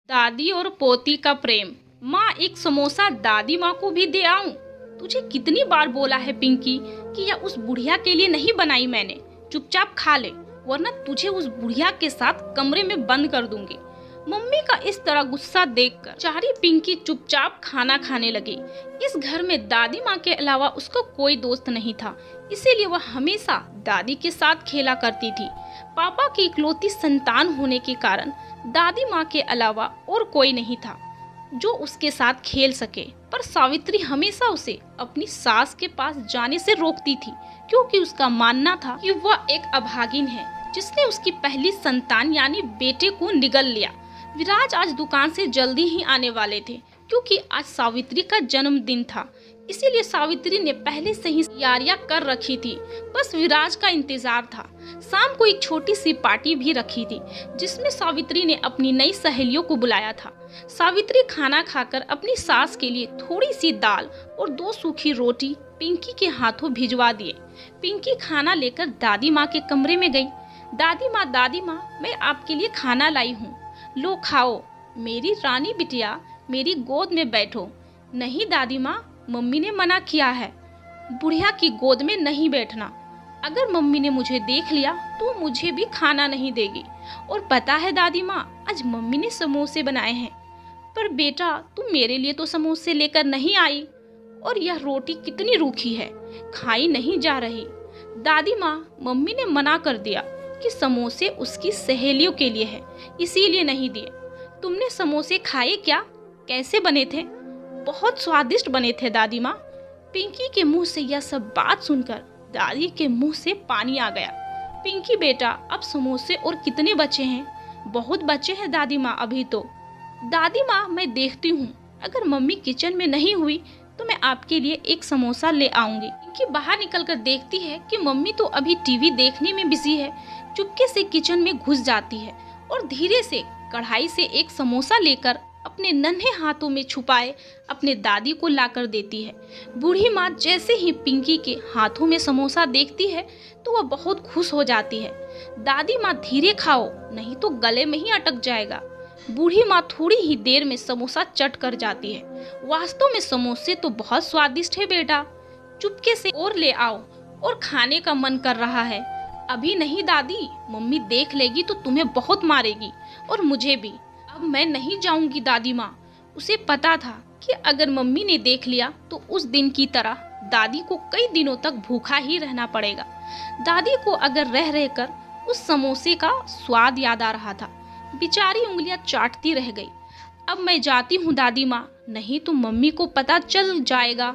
दादी और पोती का प्रेम। माँ, एक समोसा दादी माँ को भी दे आऊं? तुझे कितनी बार बोला है पिंकी कि यह उस बुढ़िया के लिए नहीं बनाई मैंने। चुपचाप खा ले, वरना तुझे उस बुढ़िया के साथ कमरे में बंद कर दूंगी। मम्मी का इस तरह गुस्सा देखकर चारी पिंकी चुपचाप खाना खाने लगी। इस घर में दादी माँ के अलावा उसका कोई दोस्त नहीं था, इसीलिए वह हमेशा दादी के साथ खेला करती थी। पापा की इकलौती संतान होने के कारण दादी माँ के अलावा और कोई नहीं था जो उसके साथ खेल सके। पर सावित्री हमेशा उसे अपनी सास के पास जाने से रोकती थी, क्योंकि उसका मानना था कि वह एक अभागिन है जिसने उसकी पहली संतान यानी बेटे को निगल लिया। विराज आज दुकान से जल्दी ही आने वाले थे, क्योंकि आज सावित्री का जन्मदिन था। इसीलिए सावित्री ने पहले से ही तैयारियां कर रखी थी, बस विराज का इंतजार था। शाम को एक छोटी सी पार्टी भी रखी थी, जिसमें सावित्री ने अपनी नई सहेलियों को बुलाया था। सावित्री खाना खाकर अपनी सास के लिए थोड़ी सी दाल और 2 सूखी रोटी पिंकी के हाथों भिजवा दिए। पिंकी खाना लेकर दादी माँ के कमरे में गई। दादी माँ, मैं आपके लिए खाना लाई हूँ, लो खाओ। मेरी रानी बिटिया, मेरी गोद में बैठो। नहीं दादी माँ, मम्मी ने मना किया है, बुढ़िया की गोद में नहीं बैठना। अगर मम्मी ने मुझे देख लिया तो मुझे भी खाना नहीं देगी। और पता है दादी माँ, आज मम्मी ने समोसे बनाए हैं। पर बेटा, तुम मेरे लिए तो समोसे लेकर नहीं आई, और यह रोटी कितनी रूखी है, खाई नहीं जा रही। दादी माँ, मम्मी ने मना कर दिया कि समोसे उसकी सहेलियों के लिए है, इसीलिए नहीं दिए। तुमने समोसे खाए क्या? कैसे बने थे? बहुत स्वादिष्ट बने थे दादी माँ। पिंकी के मुंह से यह सब बात सुनकर दादी के मुंह से पानी आ गया। पिंकी बेटा, अब समोसे और कितने बचे हैं? बहुत बचे हैं दादी माँ अभी तो। दादी माँ, मैं देखती हूँ, अगर मम्मी किचन में नहीं हुई तो मैं आपके लिए एक समोसा ले आऊंगी। पिंकी बाहर निकलकर देखती है कि मम्मी तो अभी टीवी देखने में बिजी है। चुपके से किचन में घुस जाती है और धीरे से कढ़ाई से एक समोसा लेकर अपने नन्हे हाथों में छुपाए अपने दादी को लाकर देती है। बूढ़ी माँ जैसे ही पिंकी के हाथों में समोसा देखती है तो वह बहुत खुश हो जाती है। दादी माँ, धीरे खाओ, नहीं तो गले में ही अटक जाएगा। बूढ़ी माँ थोड़ी ही देर में समोसा चट कर जाती है। वास्तव में समोसे तो बहुत स्वादिष्ट है बेटा, चुपके से और ले आओ, और खाने का मन कर रहा है। अभी नहीं दादी, मम्मी देख लेगी तो तुम्हें बहुत मारेगी, और मुझे भी। अब मैं नहीं जाऊंगी दादी माँ। उसे पता था कि अगर मम्मी ने देख लिया तो उस दिन की तरह दादी को कई दिनों तक भूखा ही रहना पड़ेगा। दादी को अगर रह रहकर उस समोसे का स्वाद याद आ रहा था। बेचारी उंगलियां चाटती रह गई। अब मैं जाती हूँ दादी माँ, नहीं तो मम्मी को पता चल जाएगा।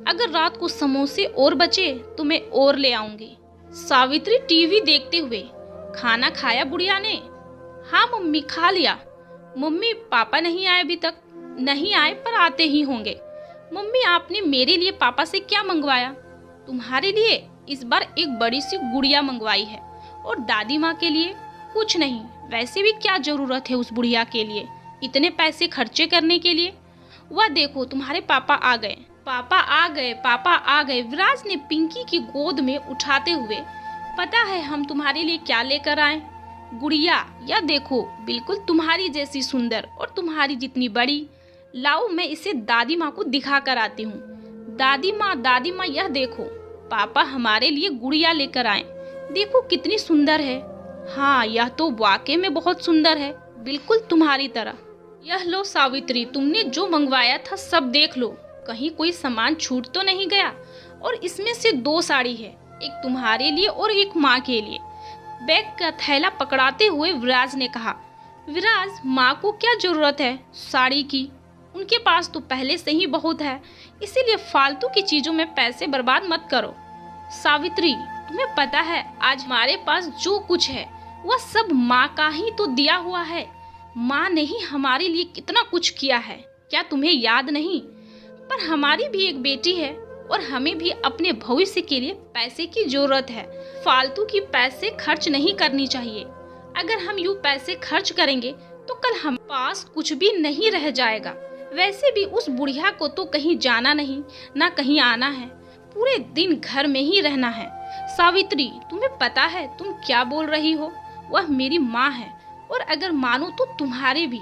अगर रात को समोसे और बचे तो मैं और ले आऊंगी। सावित्री टीवी देखते हुए, खाना खाया बुढ़िया ने? हाँ मम्मी, खा लिया। मम्मी, पापा नहीं आए अभी तक? नहीं आए, पर आते ही होंगे। मम्मी, आपने मेरे लिए पापा से क्या मंगवाया? तुम्हारे लिए इस बार एक बड़ी सी गुड़िया मंगवाई है, और दादी माँ के लिए कुछ नहीं। वैसे भी क्या जरूरत है उस बुढ़िया के लिए इतने पैसे खर्चे करने के लिए? वह देखो, तुम्हारे पापा आ गए। पापा आ गए, पापा आ गए। विराज ने पिंकी की गोद में उठाते हुए, पता है हम तुम्हारे लिए क्या लेकर आए? गुड़िया, यह देखो, बिल्कुल तुम्हारी जैसी सुंदर और तुम्हारी जितनी बड़ी। लाओ, मैं इसे दादी माँ को दिखा कर आती हूँ। दादी माँ, यह देखो, पापा हमारे लिए गुड़िया लेकर आए। देखो कितनी सुंदर है। हाँ, यह तो वाकई में बहुत सुंदर है, बिल्कुल तुम्हारी तरह। यह लो सावित्री, तुमने जो मंगवाया था सब देख लो, कहीं कोई सामान छूट तो नहीं गया। और इसमें से 2 साड़ी है, एक तुम्हारे लिए और एक माँ के लिए। बैग का थैला पकड़ाते हुए विराज ने कहा। विराज, माँ को क्या जरूरत है साड़ी की? उनके पास तो पहले से ही बहुत है, इसीलिए फालतू की चीजों में पैसे बर्बाद मत करो। सावित्री, तुम्हें पता है आज हमारे पास जो कुछ है वह सब माँ का ही तो दिया हुआ है। माँ ने ही हमारे लिए कितना कुछ किया है, क्या तुम्हें याद नहीं? पर हमारी भी एक बेटी है, और हमें भी अपने भविष्य के लिए पैसे की जरूरत है। फालतू की पैसे खर्च नहीं करनी चाहिए। अगर हम यूँ पैसे खर्च करेंगे तो कल हम पास कुछ भी नहीं रह जाएगा। वैसे भी उस बुढ़िया को तो कहीं जाना नहीं, ना कहीं आना है, पूरे दिन घर में ही रहना है। सावित्री, तुम्हें पता है तुम क्या बोल रही हो? वह मेरी माँ है, और अगर मानो तो तुम्हारे भी।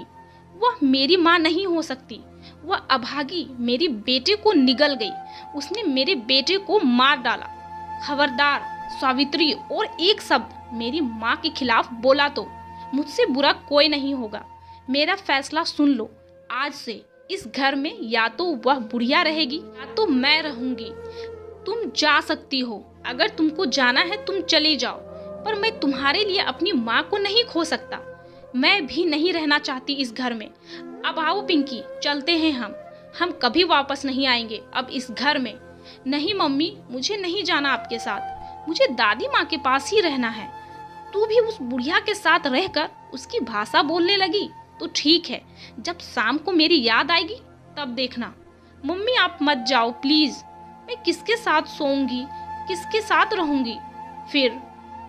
वह मेरी माँ नहीं हो सकती। वह अभागी मेरे बेटे को निगल गई। उसने मेरे बेटे को मार डाला। खबरदार सावित्री, और एक शब्द मेरी माँ के खिलाफ बोला तो मुझसे बुरा कोई नहीं होगा। मेरा फैसला सुन लो। आज से इस घर में या तो वह बुढ़िया रहेगी या तो मैं रहूंगी। तुम जा सकती हो, अगर तुमको जाना है तुम चले जाओ, पर मैं तुम्हारे लिए अपनी माँ को नहीं खो सकता। मैं भी नहीं रहना चाहती इस घर में। अब आओ पिंकी, चलते हैं हम कभी वापस नहीं आएंगे अब इस घर में। नहीं मम्मी, मुझे नहीं जाना आपके साथ, मुझे दादी माँ के पास ही रहना है। तू भी उस बुढ़िया के साथ रहकर उसकी भाषा बोलने लगी तो ठीक है, जब शाम को मेरी याद आएगी तब देखना। मम्मी आप मत जाओ प्लीज, मैं किसके साथ सोऊंगी, किसके साथ रहूंगी? फिर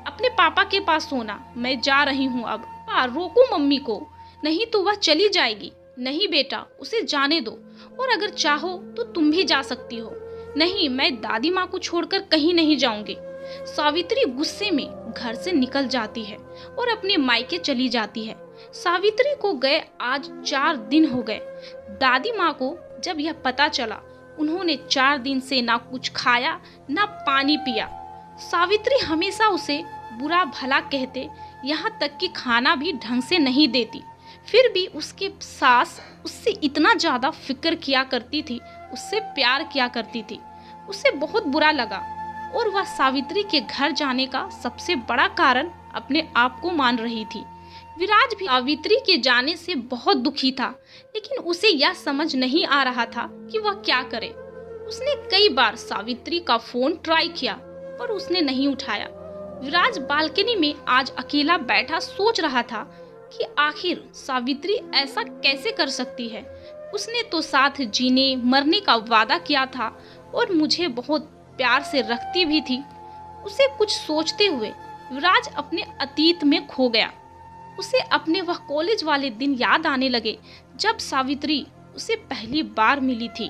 अपने पापा के पास सोना। मैं जा रही हूँ अब। रोको मम्मी को, नहीं तो वह चली जाएगी। नहीं बेटा, उसे जाने दो, और अगर चाहो तो तुम भी जा सकती हो। नहीं, मैं दादी माँ को छोड़कर कहीं नहीं जाऊंगी। सावित्री गुस्से में घर से निकल जाती है और अपने मायके चली जाती है। सावित्री को गए आज 4 दिन हो गए। दादी माँ को जब यह पता चला, उन्होंने 4 दिन से ना कुछ खाया ना पानी पिया। सावित्री हमेशा उसे बुरा भला कहते, यहाँ तक कि खाना भी ढंग से नहीं देती। फिर भी उसके सास उससे इतना ज्यादा फिक्र किया करती थी, उससे प्यार किया करती थी। उसे बहुत बुरा लगा और वह सावित्री के घर जाने का सबसे बड़ा कारण अपने आप को मान रही थी। विराज भी सावित्री के जाने से बहुत दुखी था, लेकिन उसे यह समझ नहीं आ रहा था कि वह क्या करे। उसने कई बार सावित्री का फोन ट्राई किया पर उसने नहीं उठाया। विराज बालकनी में आज अकेला बैठा सोच रहा था कि आखिर सावित्री ऐसा कैसे कर सकती है। उसने तो साथ जीने मरने का वादा किया था और मुझे बहुत प्यार से रखती भी थी। उसे कुछ सोचते हुए विराज अपने अतीत में खो गया। उसे अपने वह कॉलेज वाले दिन याद आने लगे जब सावित्री उसे पहली बार मिली थी।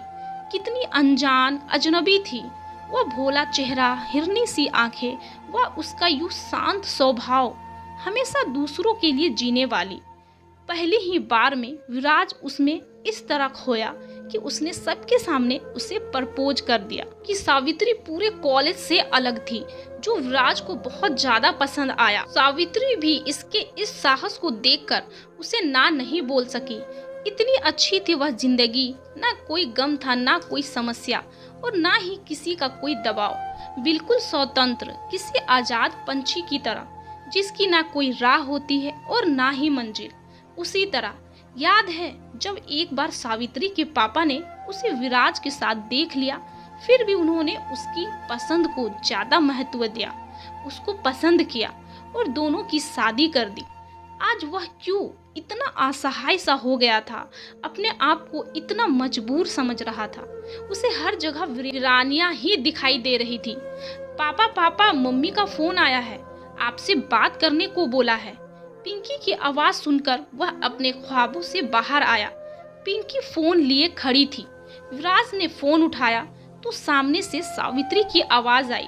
कितनी अनजान अजनबी थी। वह भोला चेहरा, हिरनी सी आंखें, वह उसका यूं शांत स्वभाव, हमेशा दूसरों के लिए जीने वाली। पहली ही बार में विराज उसमें इस तरह खोया कि उसने सबके सामने उसे प्रपोज कर दिया। कि सावित्री पूरे कॉलेज से अलग थी, जो विराज को बहुत ज्यादा पसंद आया। सावित्री भी इसके इस साहस को देखकर उसे ना नहीं बोल सकी। इतनी अच्छी थी वह जिंदगी, ना कोई गम था ना कोई समस्या, और ना ही किसी का कोई दबाव। बिल्कुल स्वतंत्र, किसी आजाद पंछी की तरह, जिसकी ना कोई राह होती है और ना ही मंजिल। उसी तरह याद है जब एक बार सावित्री के पापा ने उसे विराज के साथ देख लिया, फिर भी उन्होंने उसकी पसंद को ज्यादा महत्व दिया, उसको पसंद किया और दोनों की शादी कर दी। आज वह क्यों इतना असहाय सा हो गया था, अपने आप को इतना मजबूर समझ रहा था। उसे हर जगह वीरानियां ही दिखाई दे रही थी। पापा पापा, मम्मी का फोन आया है, आपसे बात करने को बोला है। पिंकी की आवाज सुनकर वह अपने ख्वाबों से बाहर आया। पिंकी फोन लिए खड़ी थी। विराज ने फोन उठाया तो सामने से सावित्री की आवाज आई।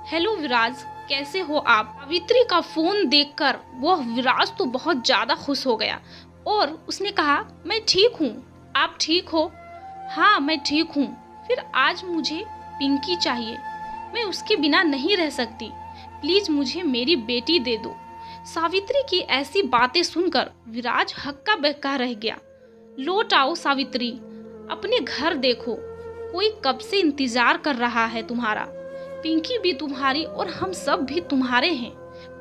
हेलो विराज, कैसे हो आप? सावित्री का फोन देखकर वह विराज तो बहुत ज्यादा खुश हो गया और उसने कहा, मैं ठीक हूँ, आप ठीक हो? हाँ मैं ठीक हूँ। फिर आज मुझे पिंकी चाहिए, मैं उसके बिना नहीं रह सकती, प्लीज मुझे मेरी बेटी दे दो। सावित्री की ऐसी बातें सुनकर विराज हक्का बक्का रह गया। लौट आओ सावित्री, अपने घर देखो, कोई कब से इंतजार कर रहा है तुम्हारा। पिंकी भी तुम्हारी और हम सब भी तुम्हारे हैं,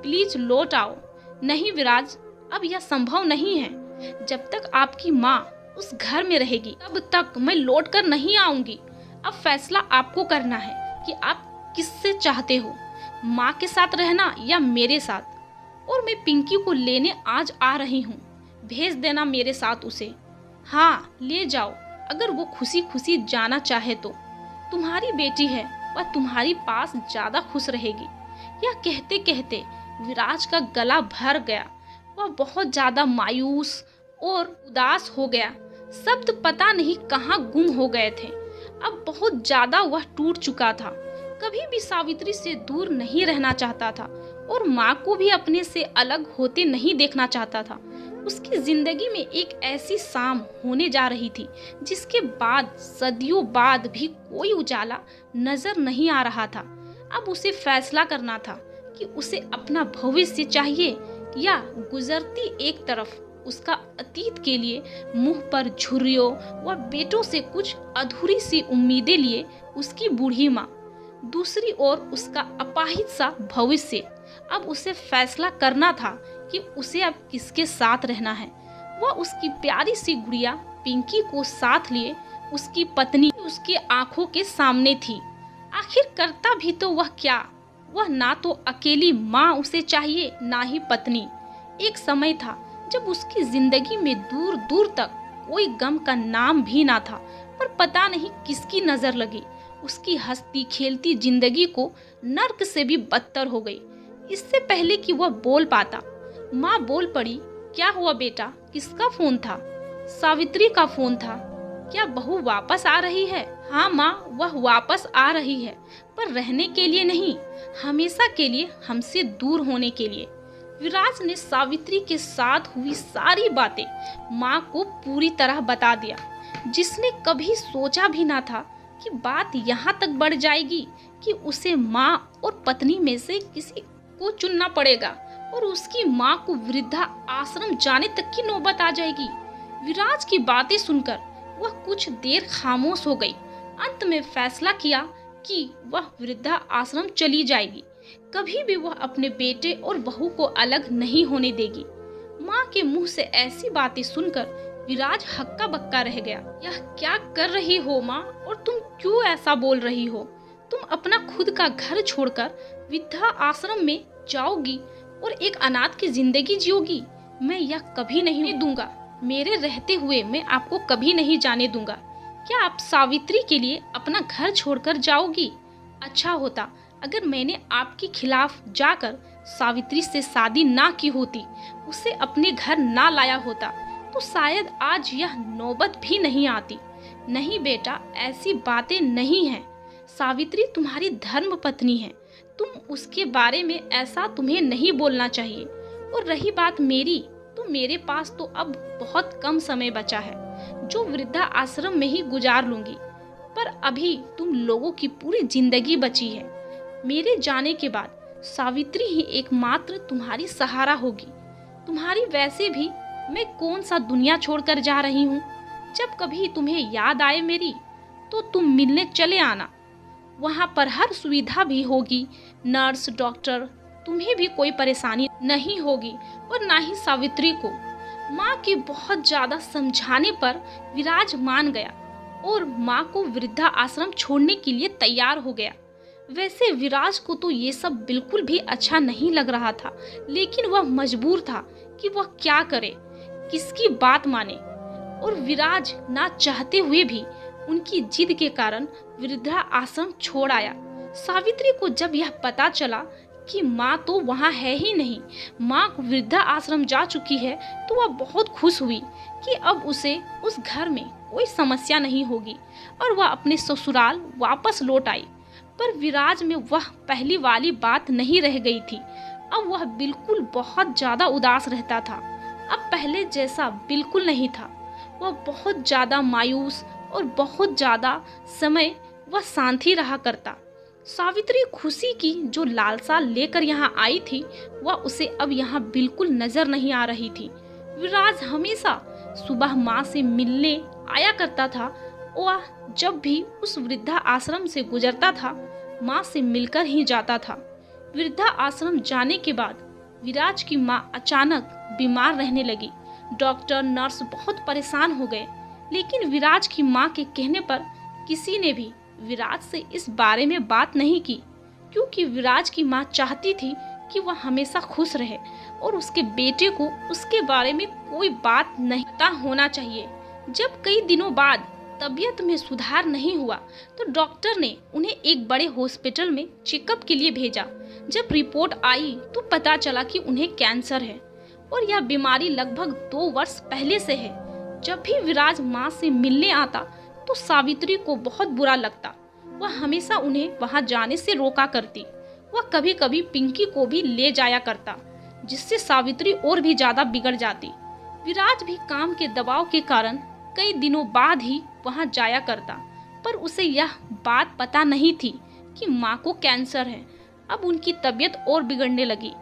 प्लीज लौट आओ। नहीं विराज, अब यह संभव नहीं है। जब तक आपकी माँ उस घर में रहेगी तब तक मैं लौट कर नहीं आऊंगी। अब फैसला आपको करना है कि आप किससे चाहते हो, माँ के साथ रहना या मेरे साथ। और मैं पिंकी को लेने आज आ रही हूँ, भेज देना मेरे साथ उसे। हाँ ले जाओ, अगर वो खुशी खुशी जाना चाहे तो। तुम्हारी बेटी है, वह तुम्हारी पास ज्यादा खुश रहेगी। यह कहते कहते विराज का गला भर गया। वह बहुत ज्यादा मायूस और उदास हो गया। शब्द पता नहीं कहाँ गुम हो गए थे। अब बहुत ज्यादा वह टूट चुका था। कभी भी सावित्री से दूर नहीं रहना चाहता था और माँ को भी अपने से अलग होते नहीं देखना चाहता था। उसकी जिंदगी में एक ऐसी शाम होने जा रही थी जिसके बाद सदियों बाद भी कोई उजाला नजर नहीं आ रहा था। अब उसे फैसला करना था कि उसे अपना भविष्य चाहिए या गुजरती एक तरफ उसका अतीत के लिए मुंह पर झुर्रियों व बेटों से कुछ अधूरी सी उम्मीदें लिए उसकी बूढ़ी माँ, दूसरी ओर उसका अपाहिज सा भविष्य। अब उसे फैसला करना था कि उसे अब किसके साथ रहना है। वह उसकी प्यारी सी गुड़िया पिंकी को साथ लिए उसकी पत्नी उसकी आंखों के सामने थी। आखिर करता भी तो वह क्या? वह ना तो अकेली माँ उसे चाहिए ना ही पत्नी। एक समय था जब उसकी जिंदगी में दूर दूर तक कोई गम का नाम भी ना था, पर पता नहीं किसकी नजर लगी उसकी हंसती खेलती जिंदगी को नर्क से भी बदतर हो गई। इससे पहले कि वह बोल पाता, माँ बोल पड़ी, क्या हुआ बेटा, किसका फोन था? सावित्री का फोन था। क्या बहू वापस आ रही है? हाँ माँ, वह वापस आ रही है, पर रहने के लिए नहीं, हमेशा के लिए हमसे दूर होने के लिए। विराज ने सावित्री के साथ हुई सारी बातें माँ को पूरी तरह बता दिया, जिसने कभी सोचा भी ना था कि बात यहाँ तक बढ़ जाएगी कि उसे माँ और पत्नी में से किसी को चुनना पड़ेगा और उसकी माँ को वृद्धा आश्रम जाने तक की नौबत आ जाएगी। विराज की बातें सुनकर वह कुछ देर खामोश हो गई। अंत में फैसला किया कि वह वृद्धा आश्रम चली जाएगी, कभी भी वह अपने बेटे और बहू को अलग नहीं होने देगी। माँ के मुंह से ऐसी बातें सुनकर विराज हक्का बक्का रह गया। यह क्या कर रही हो माँ, और तुम क्यों ऐसा बोल रही हो? तुम अपना खुद का घर छोड़कर वृद्धा आश्रम में जाओगी और एक अनाथ की जिंदगी जियोगी? मैं यह कभी नहीं दूंगा। मेरे रहते हुए मैं आपको कभी नहीं जाने दूंगा। क्या आप सावित्री के लिए अपना घर छोड़कर जाओगी? अच्छा होता अगर मैंने आपके खिलाफ जाकर सावित्री से शादी ना की होती, उसे अपने घर ना लाया होता, तो शायद आज यह नौबत भी नहीं आती। नहीं बेटा, ऐसी बातें नहीं हैं। सावित्री तुम्हारी धर्म पत्नी है, तुम उसके बारे में ऐसा तुम्हें नहीं बोलना चाहिए। और रही बात मेरी, तो मेरे पास तो अब बहुत कम समय बचा है, जो वृद्धा आश्रम में ही गुजार लूंगी। पर अभी तुम लोगों की पूरी जिंदगी बची है। मेरे जाने के बाद सावित्री ही एकमात्र तुम्हारी सहारा होगी। तुम्हारी वैसे भी मैं कौन सा दुनिया छोड़कर जा रही हूँ। जब कभी तुम्हें याद आए मेरी, तो तुम मिलने चले आना। वहाँ पर हर सुविधा भी होगी, नर्स, डॉक्टर, तुम्हें भी कोई परेशानी नहीं होगी और ना ही सावित्री को। माँ के बहुत ज्यादा समझाने पर विराज मान गया और माँ को वृद्धा आश्रम छोड़ने के लिए तैयार हो गया। वैसे विराज को तो ये सब बिल्कुल भी अच्छा नहीं लग रहा था, लेकिन वह मजबूर था कि वह क्या करे, किसकी बात माने। और विराज ना चाहते हुए भी उनकी जिद के कारण वृद्धा आश्रम छोड़ आया। सावित्री को जब यह पता चला कि माँ तो वहाँ है ही नहीं, माँ वृद्धा आश्रम जा चुकी है, तो वह बहुत खुश हुई कि अब उसे उस घर में कोई समस्या नहीं होगी और वह अपने ससुराल वापस लौट आई। पर विराज में वह पहली वाली बात नहीं रह गई थी। अब वह बिल्कुल बहुत ज्यादा उदास रहता था। अब पहले जैसा बिल्कुल नहीं था। वह बहुत ज्यादा मायूस और बहुत ज्यादा समय वह शांति रहा करता। सावित्री खुशी की जो लालसा लेकर यहाँ आई थी, वह उसे अब यहाँ बिल्कुल नजर नहीं आ रही थी। विराज हमेशा सुबह माँ से मिलने आया करता था। वह जब भी उस वृद्धा आश्रम से गुजरता था, माँ से मिलकर ही जाता था। वृद्धा आश्रम जाने के बाद विराज की माँ अचानक बीमार रहने लगी। डॉक्टर, नर्स बहुत परेशान हो गए, लेकिन विराज की माँ के कहने पर किसी ने भी विराज से इस बारे में बात नहीं की, क्योंकि विराज की माँ चाहती थी कि वह हमेशा खुश रहे और उसके बेटे को उसके बारे में कोई बात नहीं पता होना चाहिए। जब कई दिनों बाद तबीयत में सुधार नहीं हुआ, तो डॉक्टर ने उन्हें एक बड़े हॉस्पिटल में चेकअप के लिए भेजा। जब रिपोर्ट आई तो पता चला कि उन्हें कैंसर है और यह बीमारी लगभग 2 वर्ष पहले से है। जब भी विराज माँ से मिलने आता तो सावित्री को बहुत बुरा लगता। वह हमेशा उन्हें वहां जाने से रोका करती। वह कभी कभी पिंकी को भी ले जाया करता, जिससे सावित्री और भी ज्यादा बिगड़ जाती। विराज भी काम के दबाव के कारण कई दिनों बाद ही वहां जाया करता, पर उसे यह बात पता नहीं थी कि माँ को कैंसर है। अब उनकी तबीयत और बिगड़ने लगी।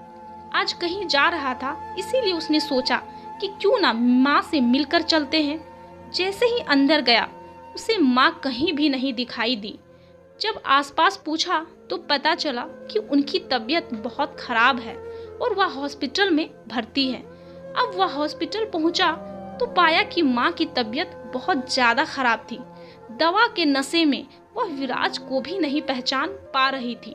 आज कहीं जा रहा था, इसीलिए उसने सोचा कि क्यों ना माँ से मिलकर चलते हैं। जैसे ही अंदर गया, उसे माँ कहीं भी नहीं दिखाई दी। जब आसपास पूछा तो पता चला कि उनकी तबीयत बहुत खराब है और वह हॉस्पिटल में भर्ती है। अब वह हॉस्पिटल पहुंचा तो पाया कि माँ की तबीयत बहुत ज़्यादा खराब थी। दवा के नशे में वह विराज को भी नहीं पहचान पा रही थी।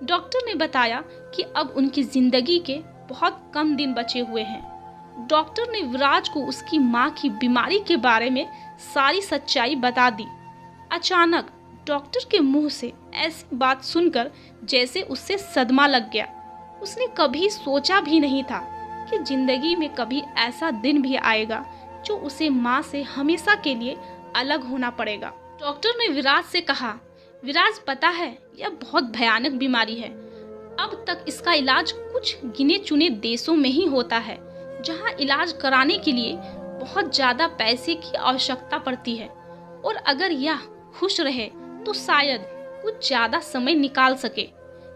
डॉक्टर ने बताया कि अब उनकी जिंदगी के बहुत कम दिन बचे हुए हैं। डॉक्टर ने विराज को उसकी माँ की बीमारी के बारे में सारी सच्चाई बता दी। अचानक डॉक्टर के मुंह से ऐसी बात सुनकर जैसे उससे सदमा लग गया। उसने कभी सोचा भी नहीं था कि जिंदगी में कभी ऐसा दिन भी आएगा जो उसे माँ से हमेशा के लिए अलग होना पड़ेगा। डॉक्टर ने विराज से कहा, विराज पता है यह बहुत भयानक बीमारी है। अब तक इसका इलाज कुछ गिने चुने देशों में ही होता है, जहां इलाज कराने के लिए बहुत ज़्यादा पैसे की आवश्यकता पड़ती है। और अगर यह खुश रहे तो शायद कुछ ज़्यादा समय निकाल सके,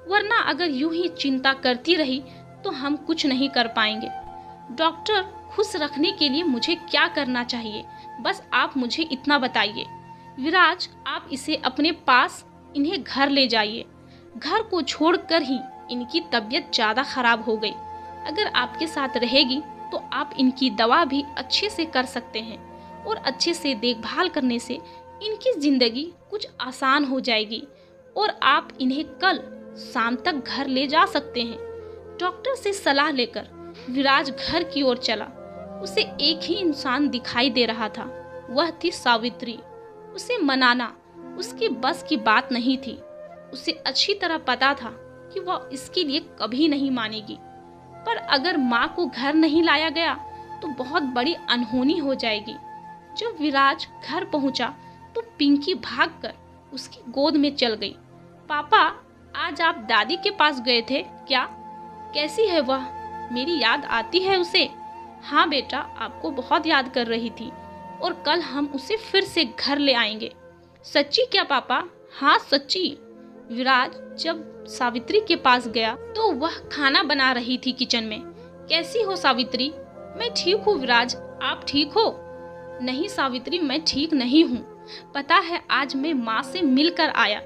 वरना अगर यूं ही चिंता करती रही तो हम कुछ नहीं कर पाएंगे। डॉक्टर, खुश रखने के लिए मुझे क्या करना चाहिए, बस आप मुझे इतना बताइए। विराज, आप इसे अपने पास इन्हें घर ले जाइए। घर को छोड़कर ही इनकी तबीयत ज़्यादा खराब हो गई। अगर आपके साथ रहेगी तो आप इनकी दवा भी अच्छे से कर सकते हैं और अच्छे से देखभाल करने से इनकी ज़िंदगी कुछ आसान हो जाएगी और आप इन्हें कल शाम तक घर ले जा सकते हैं। डॉक्टर से सलाह लेकर विराज घर की ओर चला। उसे एक ही इंसान दिखाई दे रहा था, वह थी सावित्री। उसे मनाना उसकी बस की बात नहीं थी। उसे अच्छी तरह पता था कि वह इसके लिए कभी नहीं मानेगी, पर अगर माँ को घर नहीं लाया गया तो बहुत बड़ी अनहोनी हो जाएगी। जब विराज घर पहुंचा तो पिंकी भागकर उसकी गोद में चल गई। पापा, आज आप दादी के पास गए थे क्या? कैसी है वह? मेरी याद आती है उसे? हाँ बेटा, आपको बहुत याद कर रही थी और कल हम उसे फिर से घर ले आएंगे। सच्ची क्या पापा? हाँ सच्ची। विराज जब सावित्री के पास गया तो वह खाना बना रही थी किचन में। कैसी हो सावित्री? मैं ठीक हूँ विराज, आप ठीक हो? नहीं सावित्री, मैं ठीक नहीं हूँ। पता है, आज मैं माँ से मिलकर आया।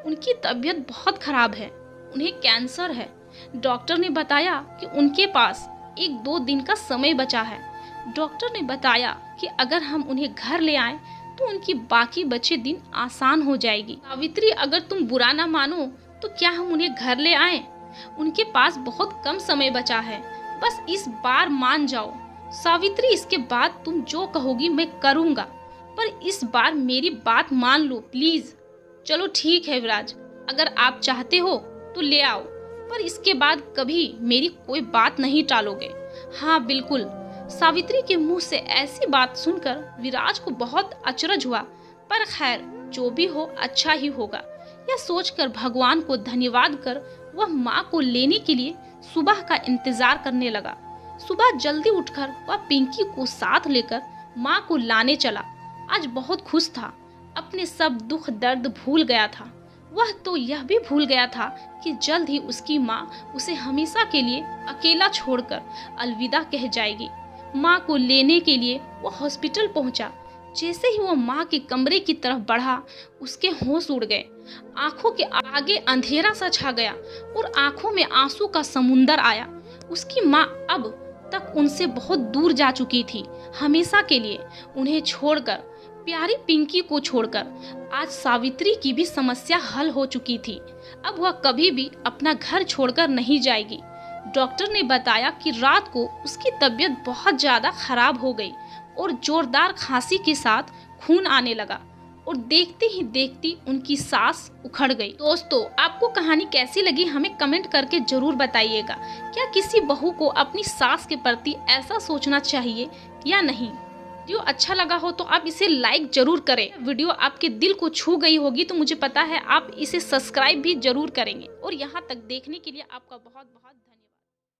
उनकी तबीयत बहुत खराब है, उन्हें कैंसर है। डॉक्टर ने बताया कि उनके पास 1-2 दिन का समय बचा है। डॉक्टर ने बताया कि अगर हम उन्हें घर ले आएं तो उनकी बाकी बचे दिन आसान हो जाएगी। सावित्री, अगर तुम बुरा ना मानो तो क्या हम उन्हें घर ले आएं? उनके पास बहुत कम समय बचा है, बस इस बार मान जाओ। सावित्री, इसके बाद तुम जो कहोगी मैं करूँगा, पर इस बार मेरी बात मान लो प्लीज। चलो ठीक है विराज, अगर आप चाहते हो तो ले आओ, पर इसके बाद कभी मेरी कोई बात नहीं टालोगे। हाँ बिल्कुल। सावित्री के मुंह से ऐसी बात सुनकर विराज को बहुत अचरज हुआ, पर खैर जो भी हो अच्छा ही होगा। यह सोचकर भगवान को धन्यवाद कर वह माँ को लेने के लिए सुबह का इंतजार करने लगा। सुबह जल्दी उठकर वह पिंकी को साथ लेकर माँ को लाने चला। आज बहुत खुश था, अपने सब दुख दर्द भूल गया था। वह तो यह भी भूल गया था कि जल्द ही उसकी माँ उसे हमेशा के लिए अकेला छोड़कर अलविदा कह जाएगी। माँ को लेने के लिए वह हॉस्पिटल पहुंचा। जैसे ही वह माँ के कमरे की तरफ बढ़ा, उसके होश उड़ गए। आंखों के आगे अंधेरा सा छा गया और आंखों में आंसू का समुंदर आया। उसकी माँ अब तक उनसे बहुत दूर जा चुकी थी, हमेशा के लिए उन्हें छोड़कर, प्यारी पिंकी को छोड़कर। आज सावित्री की भी समस्या हल हो चुकी थी। अब वह कभी भी अपना घर छोड़कर नहीं जाएगी। डॉक्टर ने बताया कि रात को उसकी तबीयत बहुत ज़्यादा खराब हो गई और जोरदार खांसी के साथ खून आने लगा और देखते ही देखती उनकी सांस उखड़ गई। दोस्तों, आपको कहानी कैसी लगी हमें कमेंट करके जरूर बताइएगा। क्या किसी बहू को अपनी सास के प्रति ऐसा सोचना चाहिए या नहीं? वीडियो अच्छा लगा हो तो आप इसे लाइक जरूर करें। वीडियो आपके दिल को छू गई होगी तो मुझे पता है आप इसे सब्सक्राइब भी जरूर करेंगे। और यहाँ तक देखने के लिए आपका बहुत बहुत